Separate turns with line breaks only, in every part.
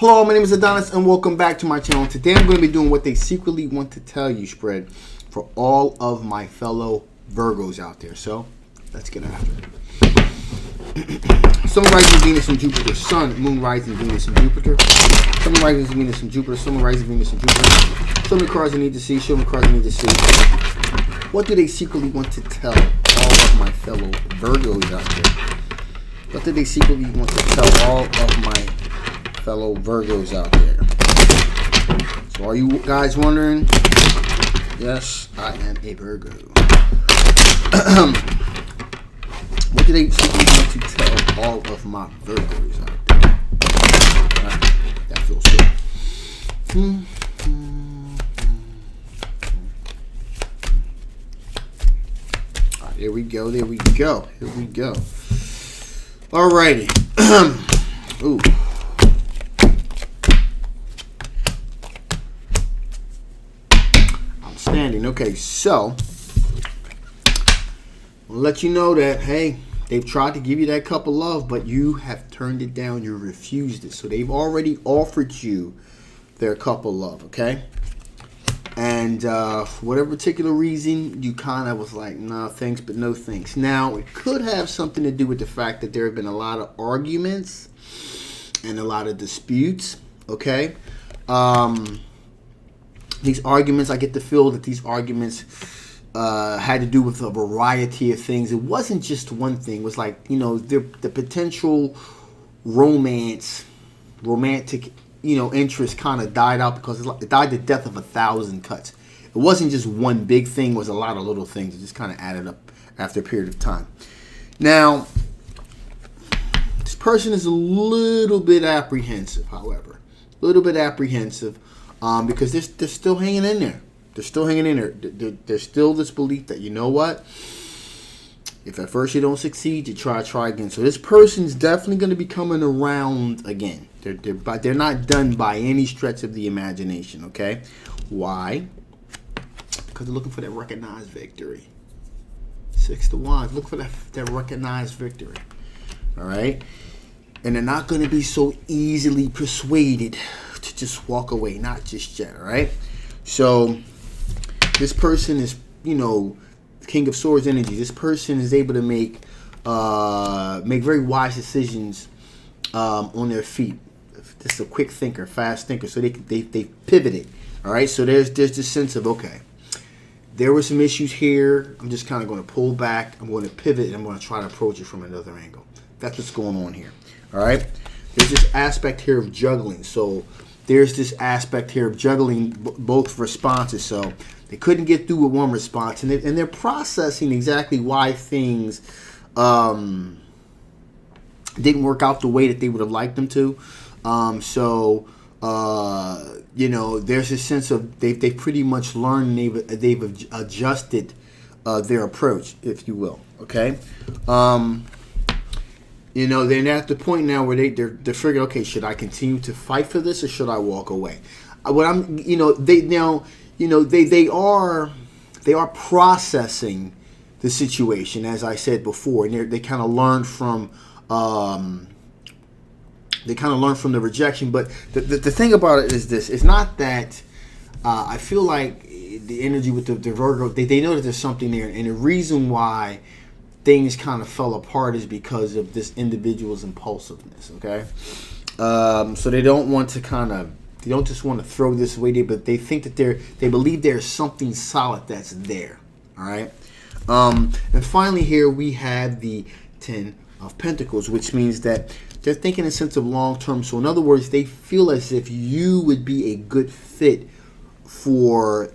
Hello, my name is Adonis and welcome back to my channel. Today I'm going to be doing what they secretly want to tell you spread for all of my fellow Virgos out there. So let's get after it. Sun, rising Venus and Jupiter. Sun, Moon, rising Venus and Jupiter. Sun, rising Venus and Jupiter. Sun, rising Venus and Jupiter. Show me cards I need to see. Show me cards I need to see. What do they secretly want to tell all of my fellow Virgos out there? What do they secretly want to tell all of my fellow Virgos out there? So are you guys wondering? Yes, I am a Virgo. What do they secretly want to tell all of my Virgos out there? Right, that feels good. All right, there we go. There we go. Here we go. Alrighty. Ooh. Outstanding. Okay, so I'll let you know that, hey, they've tried to give you that cup of love, but you have turned it down. You refused it. So they've already offered you their cup of love, okay? And for whatever particular reason, you kind of was like, nah, thanks, but no thanks. Now, it could have something to do with the fact that there have been a lot of arguments and a lot of disputes, okay? These arguments, I get the feel that these arguments had to do with a variety of things. It wasn't just one thing. It was like, you know, the potential romantic, interest kind of died out because it died the death of 1,000 cuts. It wasn't just one big thing. It was a lot of little things. It just kind of added up after a period of time. Now, this person is a little bit apprehensive, however. A little bit apprehensive because they're still hanging in there. They're still hanging in there. There's still this belief that, you know what? If at first you don't succeed, you try again. So this person's definitely going to be coming around again. They're not done by any stretch of the imagination, okay? Why? Because they're looking for that recognized victory. 6 of Wands. Look for that recognized victory. All right? And they're not going to be so easily persuaded to just walk away. Not just yet, all right? So this person is, King of Swords energy. This person is able to make very wise decisions on their feet. Just a quick thinker, fast thinker. So they pivoted. All right. So there's this sense of, okay, there were some issues here. I'm just kind of going to pull back. I'm going to pivot, and I'm going to try to approach it from another angle. That's what's going on here. All right. There's this aspect here of juggling. So there's this aspect here of juggling both responses. So they couldn't get through with one response, and they're processing exactly why things didn't work out the way that they would have liked them to. There's a sense of they've pretty much learned, they've adjusted their approach, if you will. Okay. They're at the point now where they're figuring, okay, should I continue to fight for this or should I walk away? They are processing the situation, as I said before, and they kind of learn from the rejection. But the thing about it is this: it's not that I feel like the energy with the Virgo, they know that there's something there, and the reason why things kind of fell apart is because of this individual's impulsiveness. Okay, so they don't want to they don't just want to throw this away, but they think that they believe there's something solid that's there. All right. And finally here we have the 10 of Pentacles, which means that they're thinking in a sense of long term. So in other words, they feel as if you would be a good fit for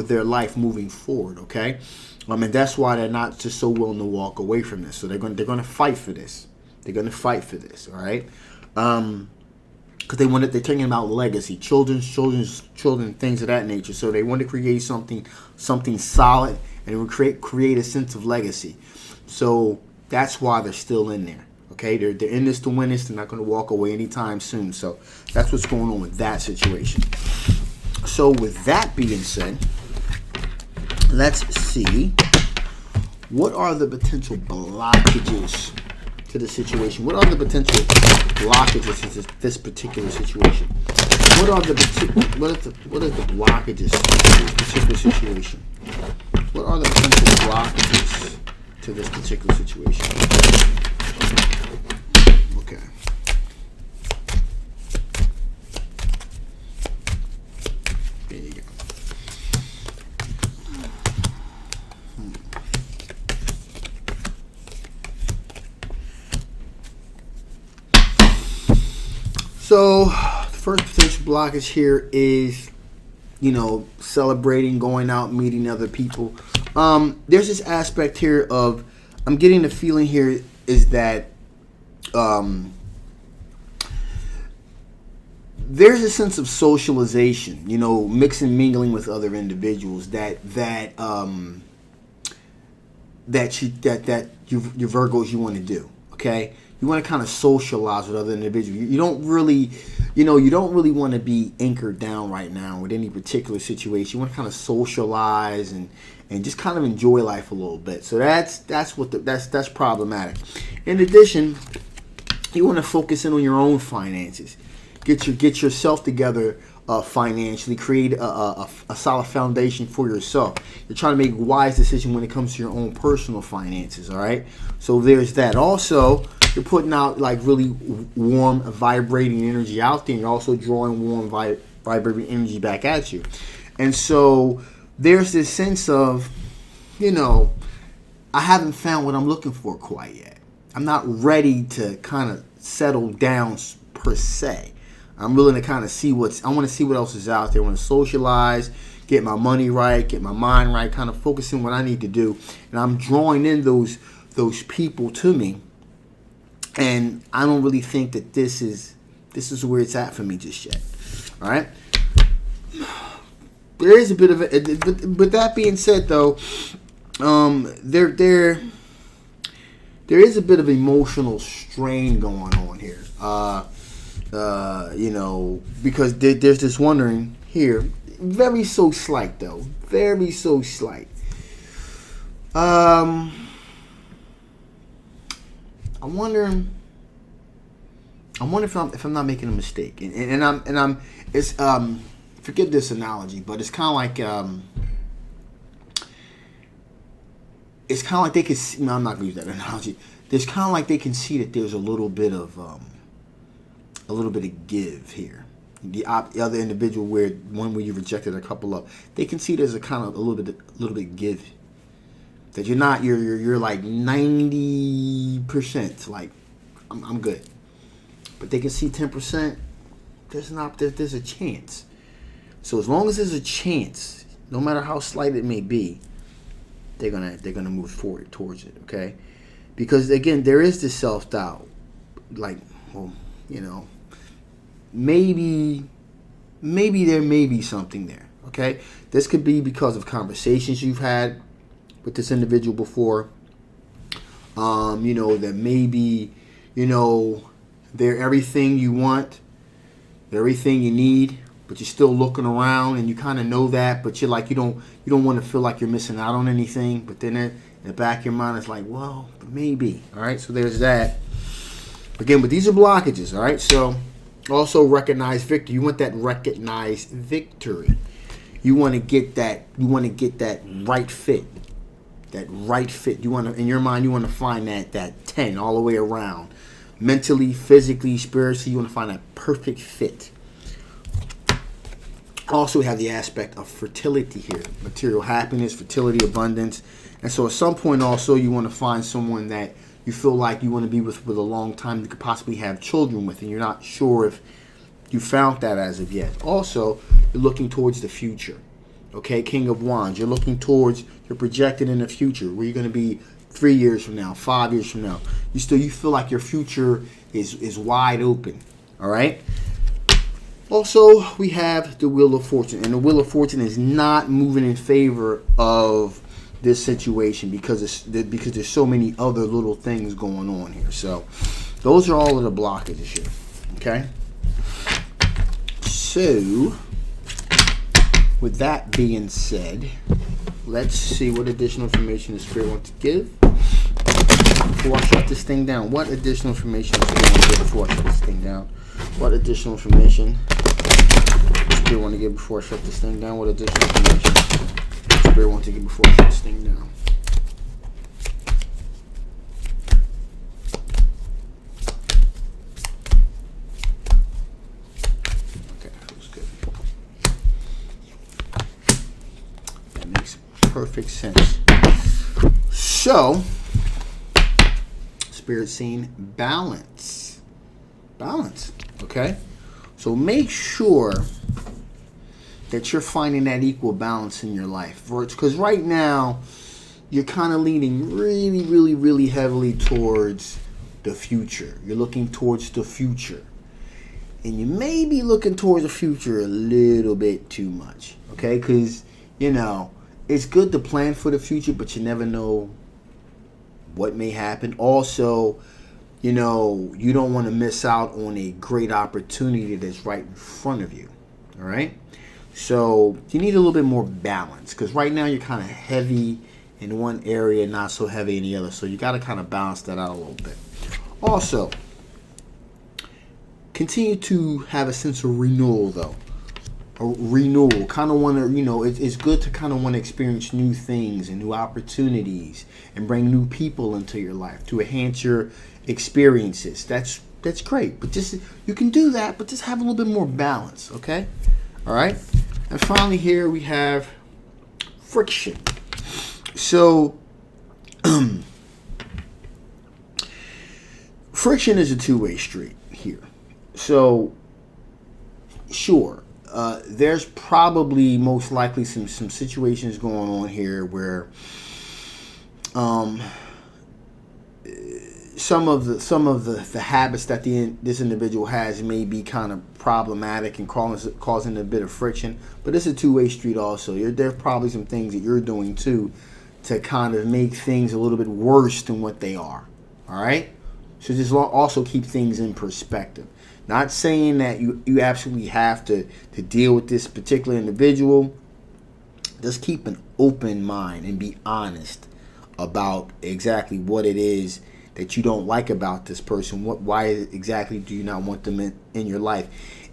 their life moving forward. Okay. And that's why they're not just so willing to walk away from this. So they're going to fight for this. They're going to fight for this. All right. Because they're thinking about legacy, children, things of that nature. So they want to create something solid, and it will create a sense of legacy. So that's why they're still in there. Okay, they're in this to win this. They're not going to walk away anytime soon. So that's what's going on with that situation. So with that being said, let's see what are the potential blockages to the situation? What are the potential blockages to this particular situation? What are the blockages to this particular situation? What are the potential blockages to this particular situation? Okay. There you go. So, the first potential blockage here is, celebrating, going out, meeting other people. There's this aspect here of, I'm getting the feeling here is that there's a sense of socialization, mixing, mingling with other individuals that you Virgos you want to do. Okay, you want to kind of socialize with other individuals. You don't really want to be anchored down right now with any particular situation. You want to kind of socialize and just kind of enjoy life a little bit. So that's problematic. In addition, you want to focus in on your own finances. Get yourself together financially. Create a solid foundation for yourself. You're trying to make wise decisions when it comes to your own personal finances. All right. So there's that. Also, you're putting out like really warm, vibrating energy out there. And you're also drawing warm, vibrating energy back at you. And so there's this sense of, I haven't found what I'm looking for quite yet. I'm not ready to kind of settle down per se. I'm willing to kind of I want to see what else is out there. I want to socialize, get my money right, get my mind right, kind of focusing on what I need to do. And I'm drawing in those people to me. And I don't really think that this is where it's at for me just yet. All right. There is a bit of but that being said, though, there is a bit of emotional strain going on here. Because there's this wondering here, very so slight though, very so slight. I wonder if I'm not making a mistake, and I'm forgive this analogy, but it's kind of like they can see, no, I'm not going to use that analogy. There's kind of like they can see that there's a little bit of give here. The other individual where you rejected a couple of, they can see there's a kind of a little bit give. That you're like 90% like I'm good, but they can see 10%. There's a chance. So as long as there's a chance, no matter how slight it may be, they're gonna move forward towards it. Okay, because again, there is this self-doubt, like, well, maybe there may be something there. Okay, this could be because of conversations you've had with this individual before. That maybe, they're everything you want, they're everything you need, but you're still looking around and you kind of know that, but you're like, you don't want to feel like you're missing out on anything. But then in the back of your mind, it's like, well, maybe. All right, so there's that. Again, but these are blockages. All right, so also recognize victory. You want that recognized victory. You want to get that. You want to get that right fit. That right fit. You want to, in your mind, you want to find that 10 all the way around. Mentally, physically, spiritually, you want to find that perfect fit. Also, we have the aspect of fertility here. Material happiness, fertility, abundance. And so at some point also, you want to find someone that you feel like you want to be with a long time, that could possibly have children with, and you're not sure if you found that as of yet. Also, you're looking towards the future. Okay, King of Wands. You're looking towards, you're projected in the future, where you're going to be 3 years from now, 5 years from now. You feel like your future is wide open. All right. Also, we have the Wheel of Fortune, and the Wheel of Fortune is not moving in favor of this situation because there's so many other little things going on here. So those are all of the blockages here. Okay. So with that being said, let's see what additional information the Spirit wants to give. before I shut this thing down? What additional information does Spirit want to give before I shut this thing down? What additional information does Spirit want to give before I shut this thing down? What additional information does Spirit want to give before I shut this thing down? Okay, that was good. That makes perfect sense. So, Spirit saying balance. Balance, okay? So make sure that you're finding that equal balance in your life. Because right now, you're kind of leaning really, really, really heavily towards the future. You're looking towards the future. And you may be looking towards the future a little bit too much, okay? Because, you know, it's good to plan for the future, but you never know what may happen. Also, you know, you don't want to miss out on a great opportunity that's right in front of you. All right. So you need a little bit more balance, because right now you're kind of heavy in one area, not so heavy in the other. So you got to kind of balance that out a little bit. Also, continue to have a sense of renewal, though. A renewal. Kind of want to, you know, it's good to kind of want to experience new things and new opportunities and bring new people into your life to enhance your experiences. That's great. But just, you can do that, but just have a little bit more balance, okay? All right? And finally here we have friction. So, friction is a two-way street here. So, sure. There's probably most likely some situations going on here where some of the habits that this individual has may be kind of problematic and causing a bit of friction. But it's a two-way street also. There's probably some things that you're doing too to kind of make things a little bit worse than what they are. All right? So just also keep things in perspective. Not saying that you absolutely have to deal with this particular individual. Just keep an open mind and be honest about exactly what it is that you don't like about this person. Why exactly do you not want them in your life?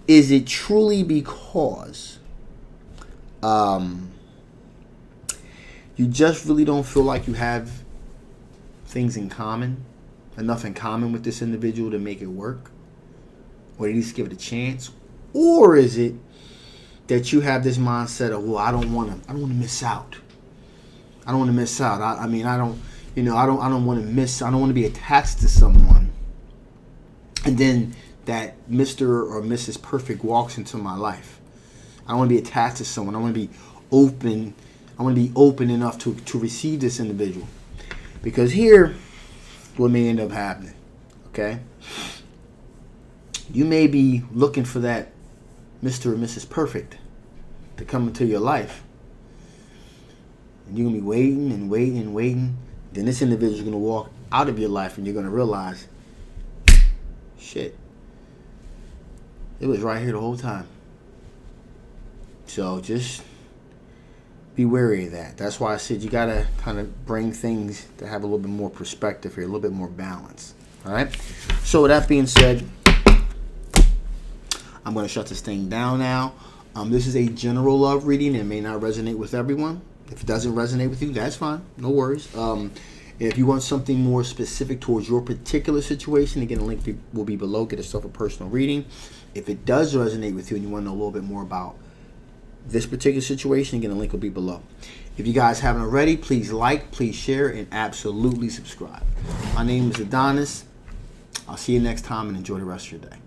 Is it truly because you just really don't feel like you have things in common, enough in common with this individual to make it work? Or at least give it a chance? Or is it that you have this mindset of, well, I don't want to miss out. I don't want to miss out. I don't want to be attached to someone, and then that Mr. or Mrs. Perfect walks into my life. I don't want to be attached to someone. I want to be open. I want to be open enough to receive this individual. Because here, what may end up happening, okay? You may be looking for that Mr. or Mrs. Perfect to come into your life. And you're going to be waiting and waiting and waiting. Then this individual is going to walk out of your life and you're going to realize, shit, it was right here the whole time. So just be wary of that. That's why I said you got to kind of bring things to have a little bit more perspective here, a little bit more balance. All right? So with that being said, I'm going to shut this thing down now. This is a general love reading. It may not resonate with everyone. If it doesn't resonate with you, that's fine. No worries. If you want something more specific towards your particular situation, again, the link will be below. Get yourself a personal reading. If it does resonate with you and you want to know a little bit more about this particular situation, again, the link will be below. If you guys haven't already, please like, please share, and absolutely subscribe. My name is Adonis. I'll see you next time and enjoy the rest of your day.